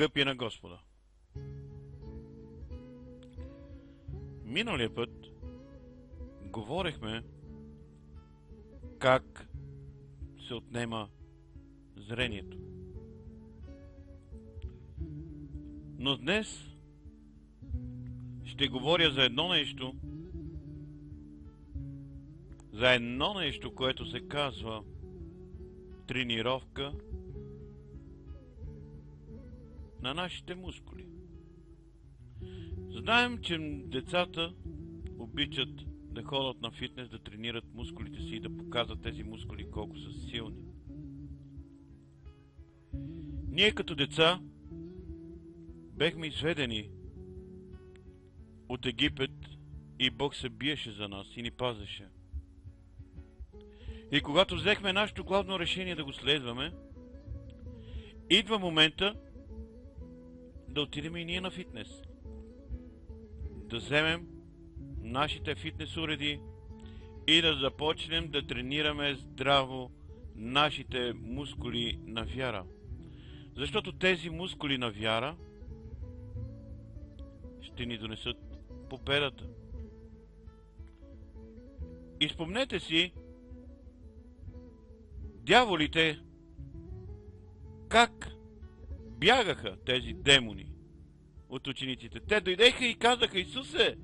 скъпи на Господа. Миналия път говорихме как се отнема зрението. Но днес ще говоря за едно нещо, което се казва тренировка на нашите мускули. Знаем, че децата обичат да ходят на фитнес, да тренират мускулите си и да показват тези мускули колко са силни. Ние като деца бехме изведени от Египет и Бог се биеше за нас и ни пазеше. И когато взехме нашето главно решение да го следваме, идва момента да отидем и ние на фитнес. Да вземем нашите фитнес уреди и да започнем да тренираме здраво нашите мускули на вяра. Защото тези мускули на вяра ще ни донесат победата. И спомнете си дяволите как бягаха тези демони от учениците. Те дойдеха и казаха: Исусе,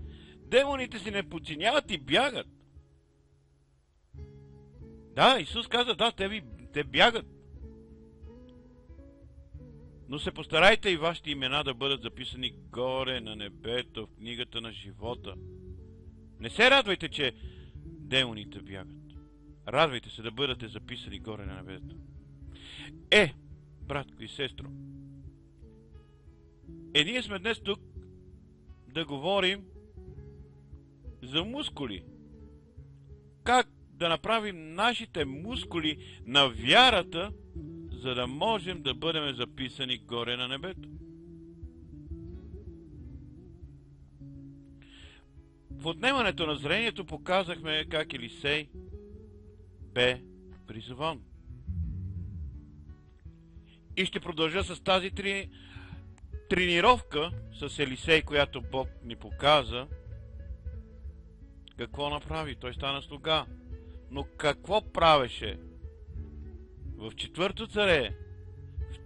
демоните си не подчиняват и бягат. Да, Исус каза: да, те бягат. Но се постарайте и вашите имена да бъдат записани горе на небето, в книгата на живота. Не се радвайте, че демоните бягат. Радвайте се да бъдете записани горе на небето. Братко и сестро, ние сме днес тук да говорим за мускули. Как да направим нашите мускули на вярата, за да можем да бъдем записани горе на небето. В отнемането на зрението показахме как Елисей бе призован. И ще продължа с тази тренировка с Елисей, която Бог ни показа. Какво направи? Той стана слуга. Но какво правеше? В 4 Царе,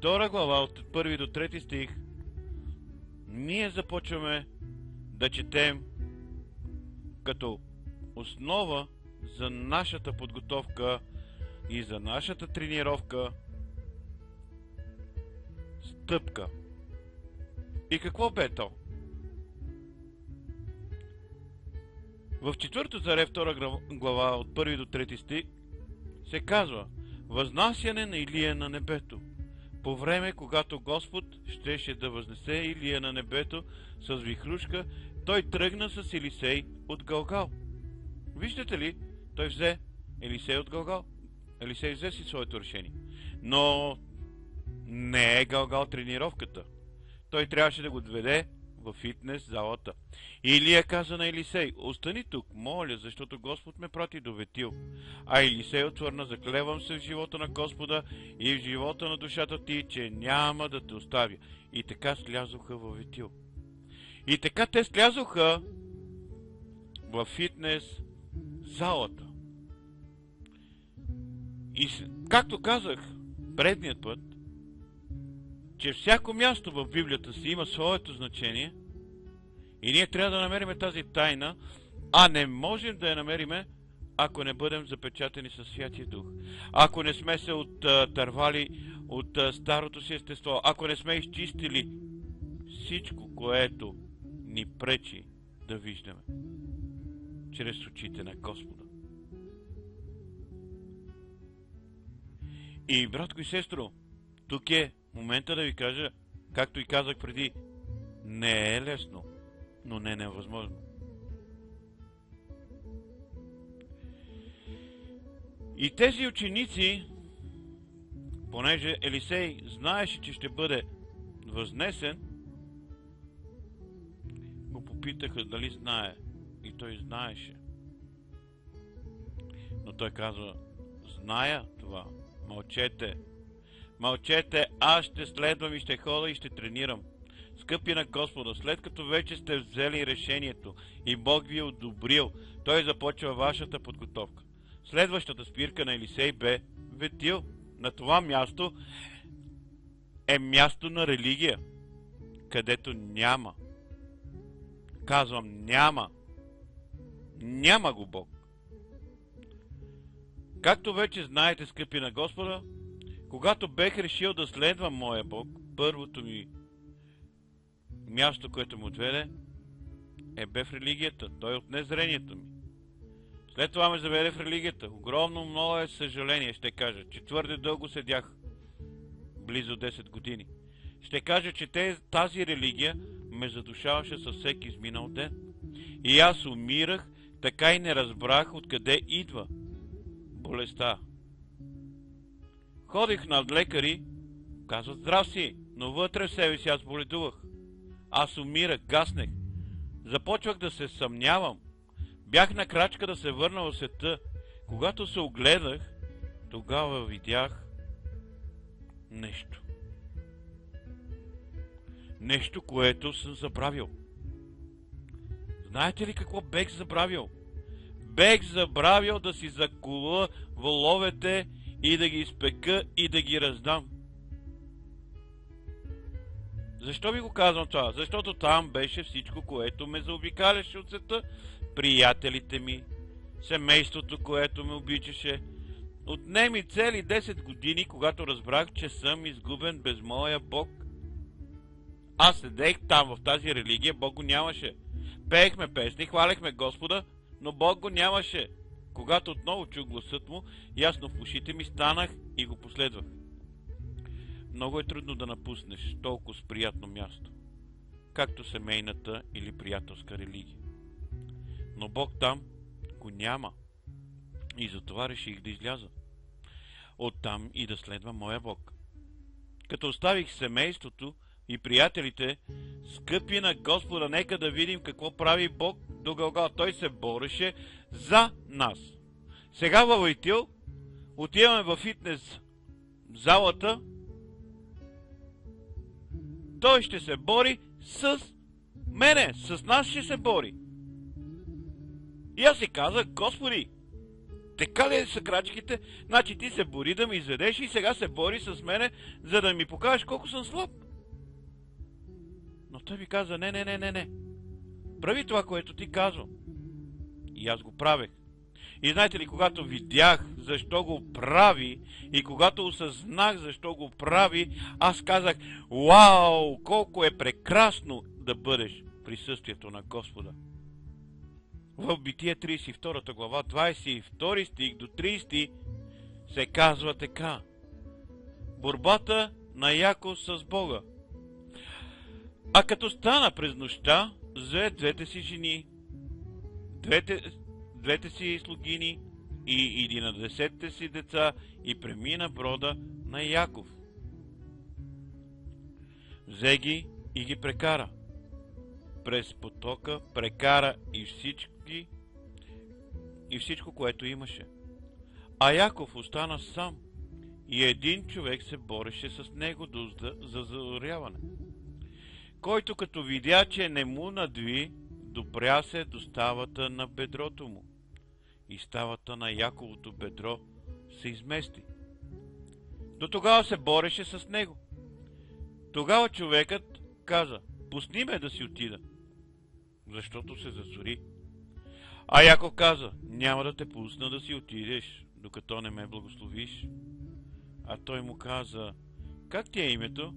2 глава, от 1 до 3 стих, ние започваме да четем като основа за нашата подготовка и за нашата тренировка стъпка. И какво бе то? В 4 Царе, 2 глава, от 1 до 3 стих, се казва: възнасяне на Илия на небето. По време, когато Господ щеше да възнесе Илия на небето с вихрушка, той тръгна с Елисей от Галгал. Виждате ли, той взе Елисей от Галгал. Елисей взе си своето решение. Но не е Галгал тренировката. Той трябваше да го доведе в фитнес залата. Илия каза на Елисей: остани тук, моля, защото Господ ме прати до Ветил. А Елисей отвърна: заклевам се в живота на Господа и в живота на душата ти, че няма да те оставя. И така слязоха във Ветил. И така те слязоха в фитнес залата. И както казах предният път, че всяко място в Библията си има своето значение и ние трябва да намерим тази тайна, а не можем да я намерим, ако не бъдем запечатани със Святия Дух. Ако не сме се отървали от старото си естество, ако не сме изчистили всичко, което ни пречи да виждаме чрез очите на Господа. И, братко и сестро, тук е момента да ви кажа, както и казах преди, не е лесно, но не е невъзможно. И тези ученици, понеже Елисей знаеше, че ще бъде възнесен, го попитаха дали знае. И той знаеше. Но той казва: зная това, мълчете. Мълчете, аз ще следвам и ще хода и ще тренирам. Скъпи на Господа, след като вече сте взели решението и Бог ви е одобрил, Той започва вашата подготовка. Следващата спирка на Елисей бе Ветил. На това място е място на религия, където няма. Казвам, няма. Няма го Бог. Както вече знаете, скъпи на Господа, когато бех решил да следвам моя Бог, първото ми място, което му отведе, бе в религията. Той отне зрението ми. След това ме заведе в религията. Огромно много е съжаление, ще кажа, че твърде дълго седях. Близо 10 години. Ще кажа, че тази религия ме задушаваше със всеки изминал ден. И аз умирах, така и не разбрах откъде идва болестта. Ходих на лекари, казват здрав си, но вътре в себе си аз боледувах. Аз умирах, гаснех. Започвах да се съмнявам. Бях на крачка да се върна в света. Когато се огледах, тогава видях нещо. Нещо, което съм забравил. Знаете ли какво бех забравил? Бех забравил да си заколя воловете и да ги изпека и да ги раздам. Защо ви го казвам това? Защото там беше всичко, което ме заобикаляше от света. Приятелите ми, семейството, което ме обичаше. Отне ми цели 10 години, когато разбрах, че съм изгубен без моя Бог. Аз седех там в тази религия, Бог го нямаше. Пеехме песни, хвалехме Господа, но Бог го нямаше. Когато отново чух гласът му, ясно в ушите ми станах и го последвах. Много е трудно да напуснеш толкова с приятно място, както семейната или приятелска религия. Но Бог там го няма и затова реших да изляза оттам и да следвам моя Бог. Като оставих семейството и приятелите, скъпи на Господа, нека да видим какво прави Бог до Галгала. Той се бореше за нас. Сега във Ветил отиваме във фитнес залата. Той ще се бори с мене, с нас ще се бори. И аз си казах, Господи, така ли са крачките? Значи ти се бори да ме изведеш и сега се бори с мене, за да ми покажеш колко съм слаб. Но той ми каза, не. Прави това, което ти казвам. И аз го правех. И знаете ли, когато видях защо го прави и когато осъзнах защо го прави, аз казах, вау, колко е прекрасно да бъдеш в присъствието на Господа. В Битие 32 глава, 22 стих до 30 се казва така. Борбата на Яков с Бога. А като стана през нощта, взе двете си жени, двете си слугини и 11 си деца и премина брода на Яков. Взе ги и ги прекара. През потока прекара и всичко, което имаше. А Яков остана сам и един човек се бореше с него за заоряване, който като видя, че не му надви, допря се до ставата на бедрото му. И ставата на Яковото бедро се измести. До тогава се бореше с него. Тогава човекът каза, пусни ме да си отида, защото се засори. А Яков каза, няма да те пусна да си отидеш, докато не ме благословиш. А той му каза, как ти е името?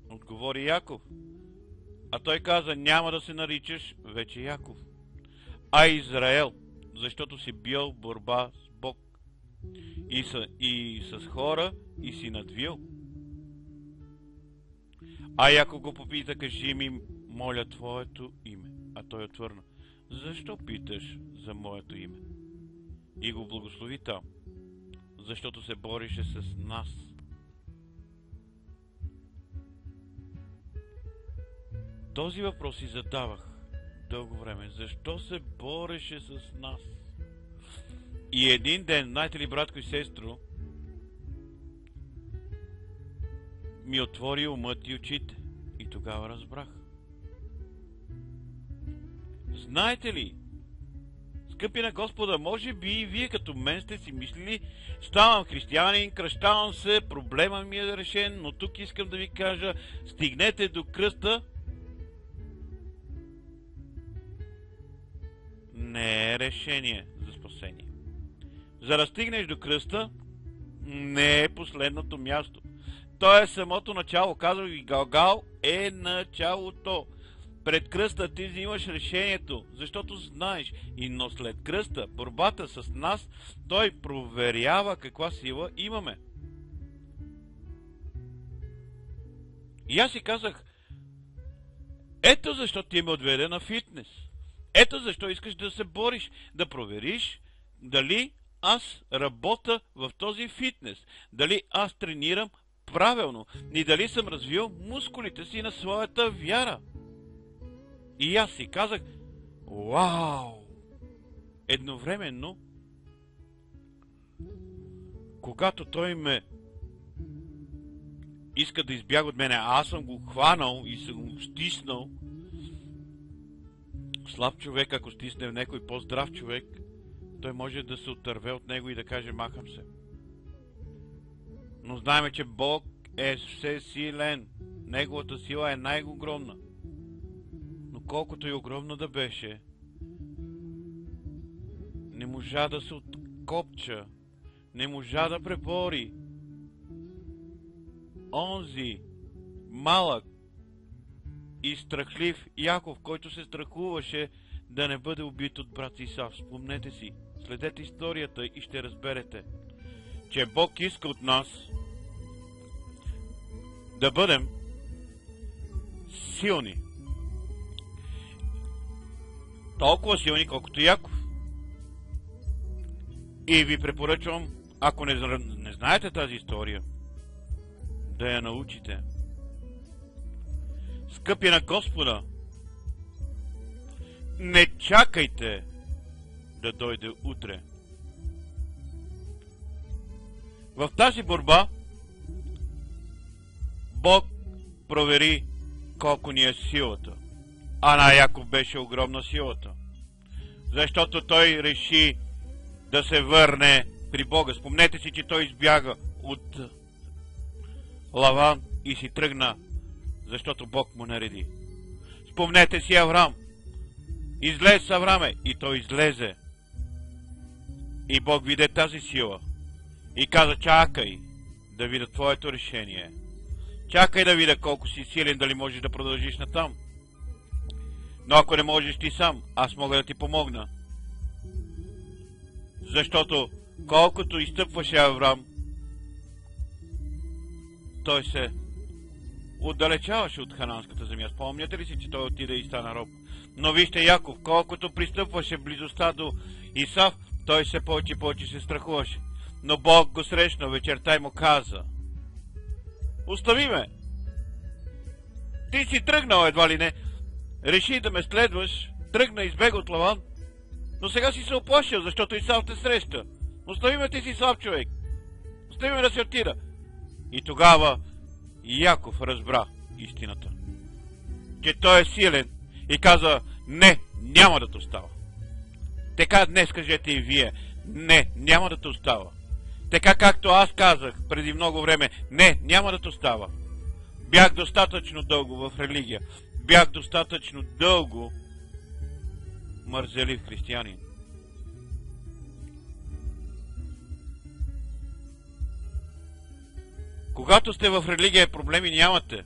Отговори Яков. А той каза, няма да се наричаш вече Яков, а Израел, защото си бил борба с Бог и с хора и си надвил. А Яков го попита, кажи ми, моля, твоето име. А той отвърна, защо питаш за моето име? И го благослови там, защото се борише с нас. Този въпрос си задавах дълго време. Защо се бореше с нас? И един ден, знаете ли, братко и сестро, ми отвори умът и очите. И тогава разбрах. Знаете ли, скъпи на Господа, може би и вие като мен сте си мислили, ставам християнин, кръщавам се, проблема ми е решен, но тук искам да ви кажа, стигнете до кръста. Не е решение за спасение. За да стигнеш до кръста, не е последното място. То е самото начало. Казвам ви, Галгал е началото. Пред кръста ти взимаш решението, защото знаеш. Но след кръста, борбата с нас, той проверява каква сила имаме. И аз си казах, ето защо ти ме отведе на фитнес. Ето защо искаш да се бориш, да провериш дали аз работя в този фитнес, дали аз тренирам правилно и дали съм развил мускулите си на своята вяра. И аз си казах, вау! Едновременно, когато той ме иска да избяга от мене, аз съм го хванал и съм го стиснал. Слаб човек, ако стисне в някой по-здрав човек, той може да се отърве от него и да каже, махам се. Но знаем, че Бог е всесилен. Неговата сила е най-огромна. Но колкото и огромна да беше, не можа да се откопча, не можа да пребори онзи малък и страхлив Яков, който се страхуваше да не бъде убит от брат Исав. Спомнете си, следете историята и ще разберете, че Бог иска от нас да бъдем силни. Толкова силни, колкото Яков. И ви препоръчвам, ако не знаете тази история, да я научите. Скъпи на Господа, не чакайте да дойде утре. В тази борба Бог провери колко ни е силата. А на Яков беше огромна силата. Защото той реши да се върне при Бога. Спомнете си, че той избяга от Лаван и си тръгна, защото Бог му нареди. Спомнете си Аврам. Излез Авраме и той излезе. И Бог видя тази сила и каза, чакай да видя твоето решение. Чакай да видя колко си силен, дали можеш да продължиш натам. Но ако не можеш ти сам, аз мога да ти помогна. Защото колкото изстъпваше Аврам, той се отдалечаваше от хананската земя. Спомняте ли си, че той отиде и стана роб? Но вижте Яков, колкото пристъпваше близостта до Исав, той все повече и повече се страхуваше. Но Бог го срещна вечерта и му каза, остави ме! Ти си тръгнал едва ли не, реши да ме следваш, тръгна и избега от Лаван, но сега си се оплашил, защото Исав те среща. Остави ме, ти си слаб човек. Остави ме да се отида. И тогава Яков разбра истината, че той е силен и каза, не, няма да те остава. Така днес кажете и вие, не, няма да те остава. Така както аз казах преди много време, не, няма да те остава. Бях достатъчно дълго в религия, бях достатъчно дълго мързелив християнин. Когато сте в религия, проблеми нямате,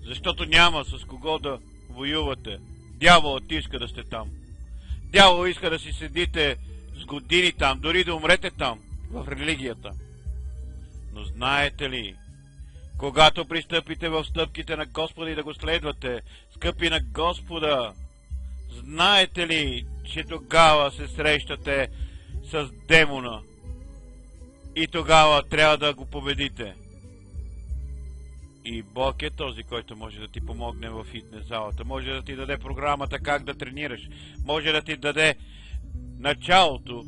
защото няма с кого да воювате. Дяволът иска да сте там. Дявол иска да си седите с години там, дори да умрете там, в религията. Но знаете ли, когато пристъпите в стъпките на Господа и да го следвате, скъпи на Господа, знаете ли, че тогава се срещате с демона и тогава трябва да го победите. И Бог е този, който може да ти помогне в фитнес залата. Може да ти даде програмата как да тренираш. Може да ти даде началото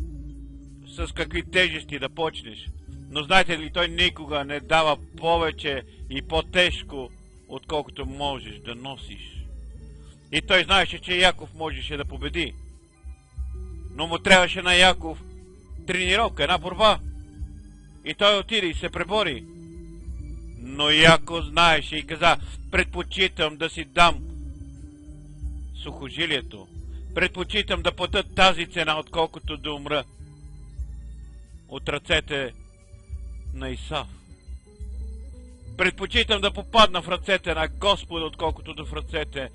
с какви тежести да почнеш. Но знаете ли, той никога не дава повече и по-тежко, отколкото можеш да носиш. И той знаеше, че Яков можеше да победи. Но му трябваше на Яков тренировка, една борба. И той отиде и се пребори. Но Яков знаеше и каза: предпочитам да си дам сухожилието. Предпочитам да платя тази цена, отколкото да умра от ръцете на Исав. Предпочитам да попадна в ръцете на Господа, отколкото да в ръцете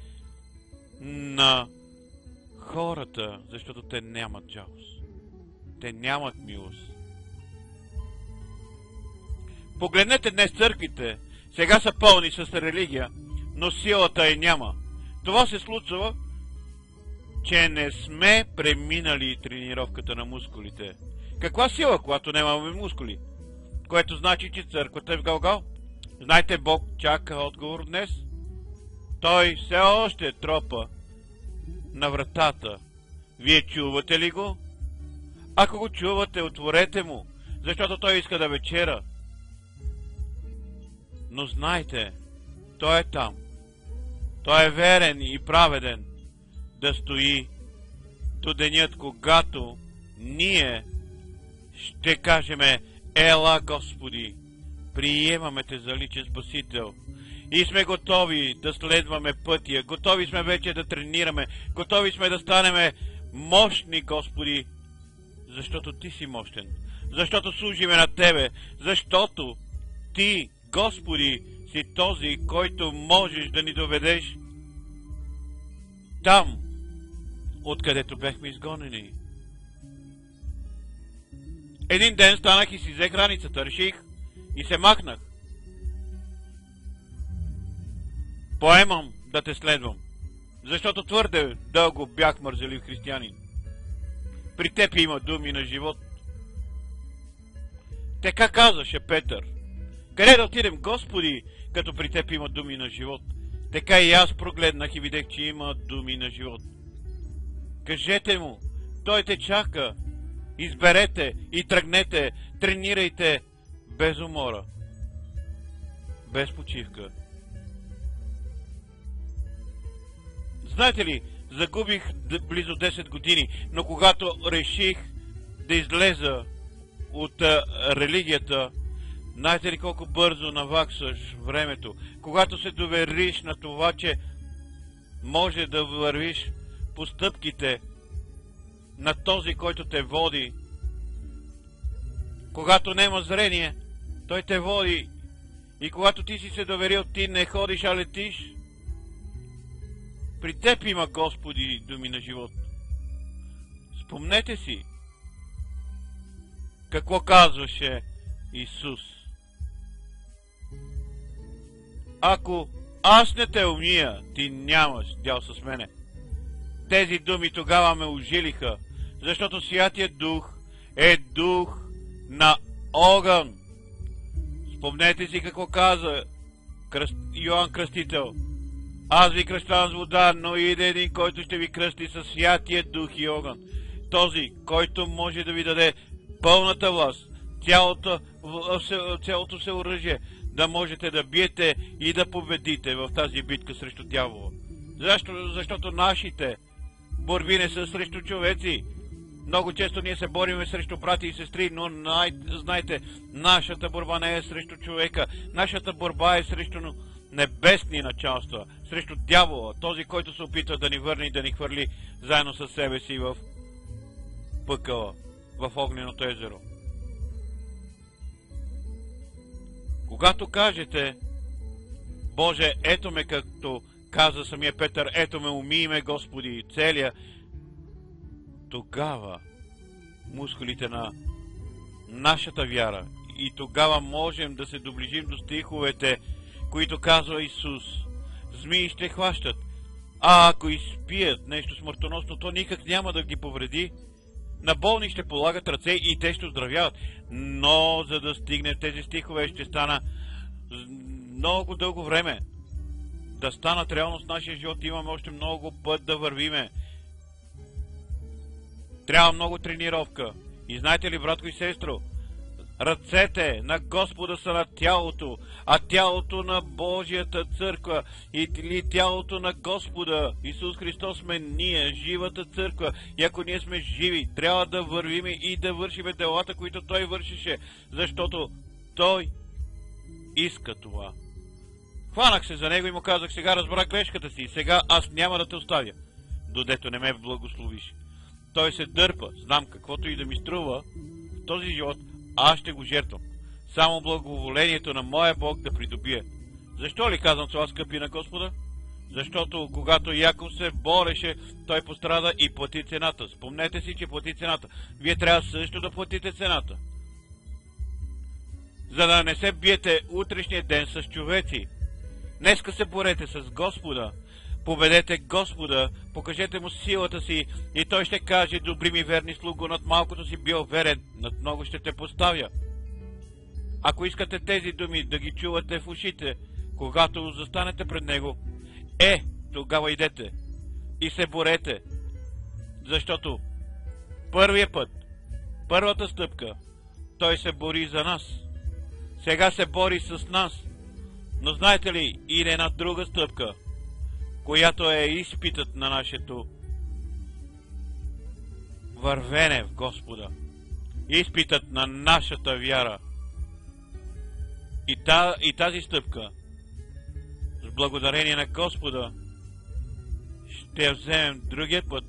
на хората, защото те нямат жалост. Те нямат милост. Погледнете днес църквите, сега са пълни с религия, но силата няма. Това се случва, че не сме преминали тренировката на мускулите. Каква сила, когато нямаме мускули? Което значи, че църквата е в Галгал. Знаете, Бог чака отговор днес. Той все още тропа на вратата. Вие чувате ли го? Ако го чувате, отворете му, защото той иска да вечера. Но знайте, той е там. Той е верен и праведен да стои до денят, когато ние ще кажеме: ела, Господи, приемаме те за личен Спасител. И сме готови да следваме пътя, готови сме вече да тренираме, готови сме да станеме мощни, Господи, защото Ти си мощен, защото служиме на Тебе, защото Ти, Господи, си този, който можеш да ни доведеш там, откъдето бехме изгонени. Един ден станах и си взех границата, реших и се махнах. Поемам да те следвам, защото твърде дълго бях мързелив християнин. При теб има думи на живот. Така казваше Петър. Къде да отидем, Господи, като при теб има думи на живот? Така и аз прогледнах и видях, че има думи на живот. Кажете му, той те чака. Изберете и тръгнете, тренирайте без умора, без почивка. Знаете ли, загубих близо 10 години, но когато реших да излеза от религията, знаете ли колко бързо наваксваш времето? Когато се довериш на това, че може да вървиш по стъпките на този, който те води. Когато няма зрение, той те води. И когато ти си се доверил, ти не ходиш, а летиш. При теб има, Господи, думи на живот. Спомнете си какво казваше Исус. Ако аз не те умия, ти нямаш дял с мене. Тези думи тогава ме ужилиха, защото Святия Дух е дух на огън. Спомнете си какво каза Йоан Кръстител. Аз ви кръщавам с вода, но иде един, който ще ви кръсти със Святия Дух и огън. Този, който може да ви даде пълната власт, цялото се оръжие, да можете да биете и да победите в тази битка срещу дявола. Защо? Защото нашите борби не са срещу човеци. Много често ние се бориме срещу брати и сестри, но знайте, нашата борба не е срещу човека. Нашата борба е срещу небесни началства, срещу дявола, този, който се опитва да ни върне и да ни хвърли заедно със себе си в пъкъла, в огненото езеро. Когато кажете: Боже, ето ме, както каза самия Петър, ето ме, умий ме, Господи, целия, тогава мускулите на нашата вяра и тогава можем да се доближим до стиховете, които казва Исус. Змии ще хващат, а ако изпият нещо смъртоносно, то никак няма да ги повреди. На болни ще полагат ръце и те ще оздравяват. Но за да стигне тези стихове, ще стана много дълго време. Да станат реалност нашия живот, имаме още много път да вървиме. Трябва много тренировка. И знаете ли, братко и сестро, Ръцете на Господа са на тялото, а тялото на Божията църква или тялото на Господа Исус Христос сме ние, живата църква. И ако ние сме живи, трябва да вървим и да вършиме делата, които Той вършише, защото Той иска това. Хванах се за него и му казах: сега разбрах грешката си, сега аз няма да те оставя, додето не ме благословиш. Той се дърпа, знам каквото и да ми струва в този живот, аз ще го жертвам. Само благоволението на моя Бог да придобие. Защо ли казвам това, скъпи на Господа? Защото когато Яков се бореше, той пострада и плати цената. Спомнете си, че плати цената. Вие трябва също да платите цената. За да не се биете утрешния ден с човеци. Днеска се борете с Господа. Победете Господа, покажете му силата си и Той ще каже: добри ми верни слуго, над малкото си бил верен, над много ще те поставя. Ако искате тези думи да ги чувате в ушите, когато застанете пред Него, тогава идете и се борете, защото първия път, първата стъпка, Той се бори за нас. Сега се бори с нас, но знаете ли, иде една друга стъпка, която е изпитът на нашето вървене в Господа. Изпитът на нашата вяра. И тази стъпка, с благодарение на Господа, ще я вземем другия път,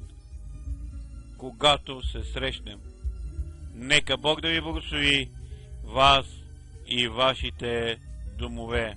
когато се срещнем. Нека Бог да ви благослови, вас и вашите домове.